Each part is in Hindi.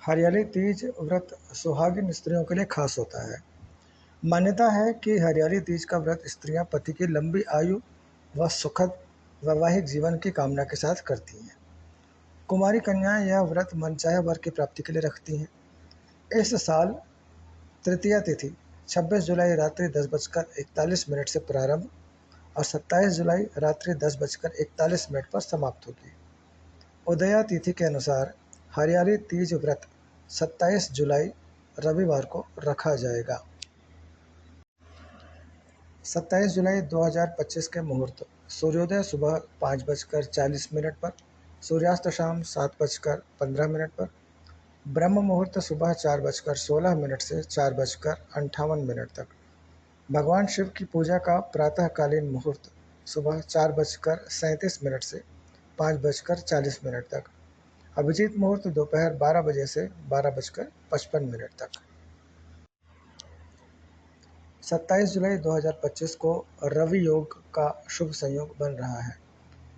हरियाली तीज व्रत सुहागिन स्त्रियों के लिए खास होता है। मान्यता है कि हरियाली तीज का व्रत स्त्रियां पति की लंबी आयु व सुखद वैवाहिक जीवन की कामना के साथ करती हैं। कुमारी कन्याएं यह व्रत मनचाहे वर की प्राप्ति के लिए रखती हैं। इस साल तृतीया तिथि 26 जुलाई रात्रि 10:41 से प्रारंभ और 27 जुलाई रात्रि 10:41 पर समाप्त होगी। उदया तिथि के अनुसार हरियाली तीज व्रत 27 जुलाई रविवार को रखा जाएगा। 27 जुलाई 2025 के मुहूर्त: सूर्योदय सुबह 5:40 पर, सूर्यास्त शाम 7:15 पर, ब्रह्म मुहूर्त सुबह 4:16 से 4:58 तक। भगवान शिव की पूजा का प्रातःकालीन मुहूर्त सुबह 4:37 से 5:40 तक। अभिजीत मुहूर्त दोपहर 12 बजे से 12:55 तक। 27 जुलाई 2025 को रवि योग का शुभ संयोग बन रहा है,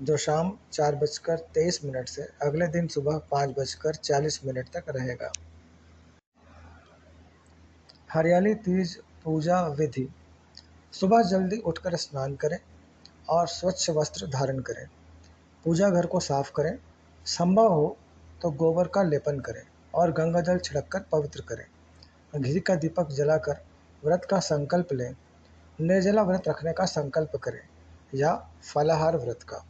जो शाम 4:23 से अगले दिन सुबह 5:40 तक रहेगा। हरियाली तीज पूजा विधि: सुबह जल्दी उठकर स्नान करें और स्वच्छ वस्त्र धारण करें। पूजा घर को साफ करें। संभव हो तो गोबर का लेपन करें और गंगा जल छिड़ककर पवित्र करें। घी का दीपक जलाकर व्रत का संकल्प लें। निर्जला व्रत रखने का संकल्प करें या फलाहार व्रत का।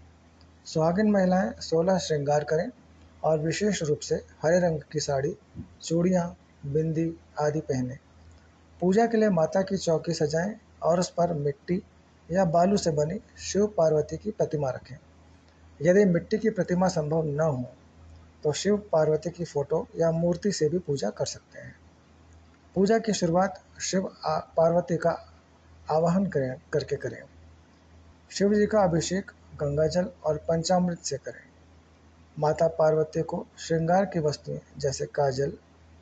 सुहागिन महिलाएं 16 श्रृंगार करें और विशेष रूप से हरे रंग की साड़ी, चूड़ियाँ, बिंदी आदि पहनें। पूजा के लिए माता की चौकी सजाएं और उस पर मिट्टी या बालू से बनी शिव पार्वती की प्रतिमा रखें। यदि मिट्टी की प्रतिमा संभव न हो तो शिव पार्वती की फोटो या मूर्ति से भी पूजा कर सकते हैं। पूजा की शुरुआत शिव पार्वती का आवाहन करके करें। शिव जी का अभिषेक गंगाजल और पंचामृत से करें। माता पार्वती को श्रृंगार की वस्तुएं जैसे काजल,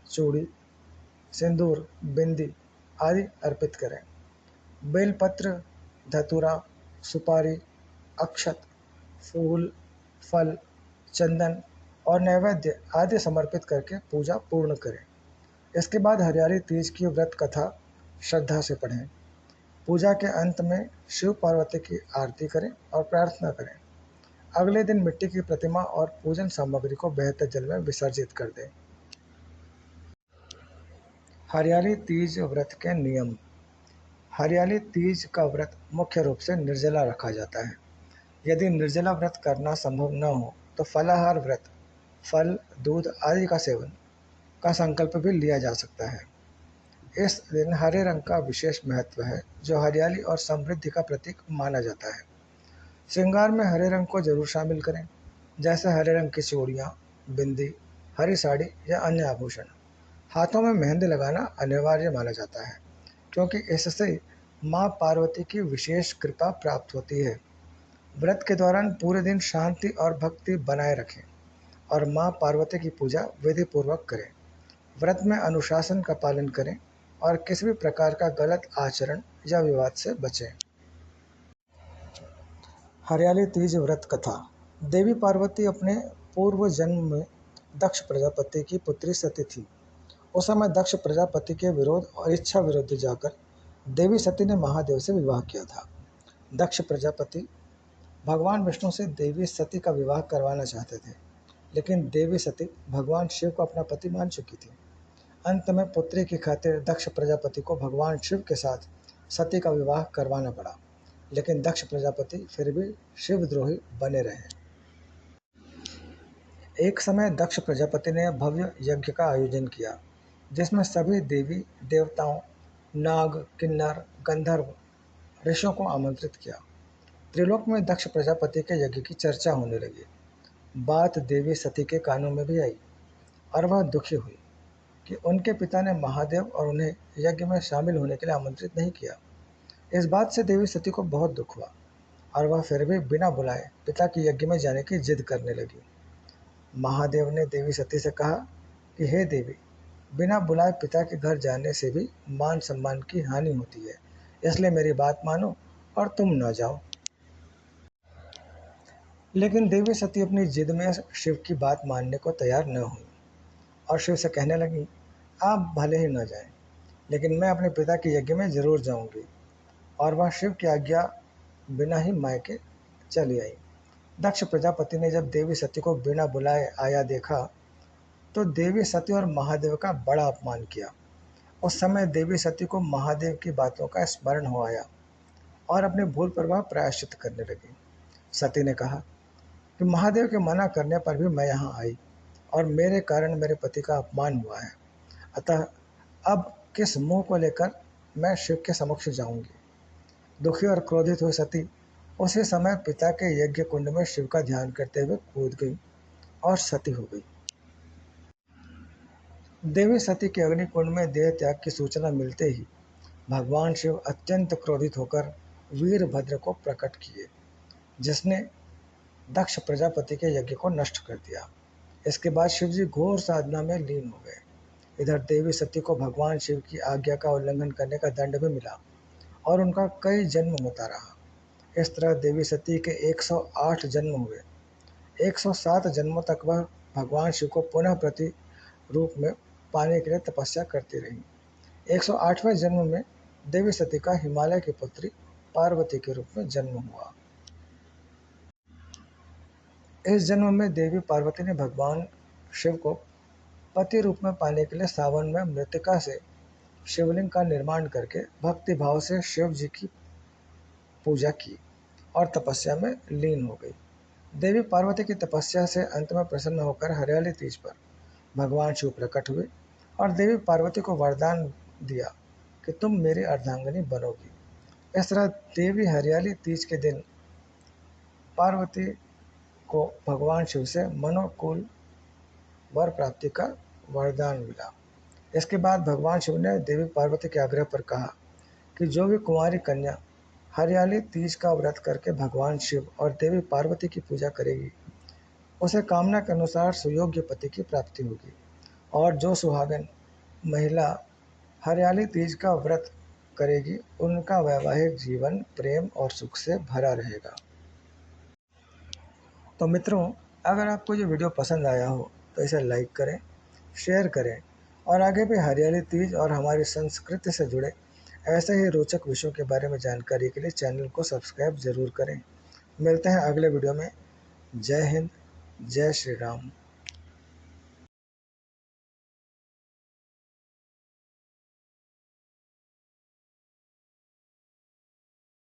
चूड़ी, सिंदूर, बिंदी आदि अर्पित करें। बेलपत्र, धतूरा, सुपारी, अक्षत, फूल, फल, चंदन और नैवेद्य आदि समर्पित करके पूजा पूर्ण करें। इसके बाद हरियाली तीज की व्रत कथा श्रद्धा से पढ़ें। पूजा के अंत में शिव पार्वती की आरती करें और प्रार्थना करें। अगले दिन मिट्टी की प्रतिमा और पूजन सामग्री को बहते जल में विसर्जित कर दें। हरियाली तीज व्रत के नियम: हरियाली तीज का व्रत मुख्य रूप से निर्जला रखा जाता है। यदि निर्जला व्रत करना संभव न हो तो फलाहार व्रत, फल, दूध आदि का सेवन का संकल्प भी लिया जा सकता है। इस दिन हरे रंग का विशेष महत्व है, जो हरियाली और समृद्धि का प्रतीक माना जाता है। श्रृंगार में हरे रंग को जरूर शामिल करें, जैसे हरे रंग की चूड़ियाँ, बिंदी, हरी साड़ी या अन्य आभूषण। हाथों में मेहंदी लगाना अनिवार्य माना जाता है, क्योंकि इससे माँ पार्वती की विशेष कृपा प्राप्त होती है। व्रत के दौरान पूरे दिन शांति और भक्ति बनाए रखें और माँ पार्वती की पूजा विधि पूर्वक करें। व्रत में अनुशासन का पालन करें और किसी भी प्रकार का गलत आचरण या विवाद से बचें। हरियाली तीज व्रत कथा: देवी पार्वती अपने पूर्व जन्म में दक्ष प्रजापति की पुत्री सती थी। उस समय दक्ष प्रजापति के विरोध और इच्छा विरुद्ध जाकर देवी सती ने महादेव से विवाह किया था। दक्ष प्रजापति भगवान विष्णु से देवी सती का विवाह करवाना चाहते थे, लेकिन देवी सती भगवान शिव को अपना पति मान चुकी थी। अंत में पुत्री की खातिर दक्ष प्रजापति को भगवान शिव के साथ सती का विवाह करवाना पड़ा, लेकिन दक्ष प्रजापति फिर भी शिवद्रोही बने रहे। एक समय दक्ष प्रजापति ने भव्य यज्ञ का आयोजन किया, जिसमें सभी देवी देवताओं, नाग, किन्नर, गंधर्व, ऋषियों को आमंत्रित किया। त्रिलोक में दक्ष प्रजापति के यज्ञ की चर्चा होने लगी। बात देवी सती के कानों में भी आई और वह दुखी हुई कि उनके पिता ने महादेव और उन्हें यज्ञ में शामिल होने के लिए आमंत्रित नहीं किया। इस बात से देवी सती को बहुत दुख हुआ और वह फिर भी बिना बुलाए पिता के यज्ञ में जाने की जिद करने लगी। महादेव ने देवी सती से कहा कि हे देवी, बिना बुलाए पिता के घर जाने से भी मान सम्मान की हानि होती है, इसलिए मेरी बात मानो और तुम न जाओ। लेकिन देवी सती अपनी जिद में शिव की बात मानने को तैयार न हुई। और शिव से कहने लगी, आप भले ही न जाएं, लेकिन मैं अपने पिता के यज्ञ में जरूर जाऊंगी। और वह शिव की आज्ञा बिना ही मायके चली आई। दक्ष प्रजापति ने जब देवी सती को बिना बुलाए आया देखा तो देवी सती और महादेव का बड़ा अपमान किया। उस समय देवी सती को महादेव की बातों का स्मरण हो आया और अपनी भूल पर वह प्रायश्चित करने लगी। सती ने कहा कि महादेव के मना करने पर भी मैं यहाँ आई और मेरे कारण मेरे पति का अपमान हुआ है। अतः अब किस मुंह को लेकर मैं शिव के समक्ष जाऊंगी। दुखी और क्रोधित हुई सती उसी समय पिता के यज्ञ कुंड में शिव का ध्यान करते हुए कूद गई और सती हो गई। देवी सती के अग्निकुंड में देह त्याग की सूचना मिलते ही भगवान शिव अत्यंत क्रोधित होकर वीरभद्र को प्रकट किए, जिसने दक्ष प्रजापति के यज्ञ को नष्ट कर दिया। इसके बाद शिवजी घोर साधना में लीन हो गए। इधर देवी सती को भगवान शिव की आज्ञा का उल्लंघन करने का दंड भी मिला और उनका कई जन्म होता रहा। इस तरह देवी सती के 108 जन्म हुए। 107 जन्मों तक वह भगवान शिव को पुनः प्रति रूप में पाने के लिए तपस्या करती रही। 108वें जन्म में देवी सती का हिमालय की पुत्री पार्वती के रूप में जन्म हुआ। इस जन्म में देवी पार्वती ने भगवान शिव को पति रूप में पाने के लिए सावन में मृतिका से शिवलिंग का निर्माण करके भक्ति भाव से शिव जी की पूजा की और तपस्या में लीन हो गई। देवी पार्वती की तपस्या से अंत में प्रसन्न होकर हरियाली तीज पर भगवान शिव प्रकट हुए और देवी पार्वती को वरदान दिया कि तुम मेरी अर्धांगिनी बनोगी। इस तरह देवी हरियाली तीज के दिन पार्वती को भगवान शिव से मनोकूल वर प्राप्ति का वरदान मिला। इसके बाद भगवान शिव ने देवी पार्वती के आग्रह पर कहा कि जो भी कुंवारी कन्या हरियाली तीज का व्रत करके भगवान शिव और देवी पार्वती की पूजा करेगी उसे कामना के अनुसार सुयोग्य पति की प्राप्ति होगी। और जो सुहागन महिला हरियाली तीज का व्रत करेगी उनका वैवाहिक जीवन प्रेम और सुख से भरा रहेगा। तो मित्रों, अगर आपको ये वीडियो पसंद आया हो तो इसे लाइक करें, शेयर करें और आगे भी हरियाली तीज और हमारी संस्कृति से जुड़े ऐसे ही रोचक विषयों के बारे में जानकारी के लिए चैनल को सब्सक्राइब जरूर करें। मिलते हैं अगले वीडियो में। जय हिंद, जय श्री राम।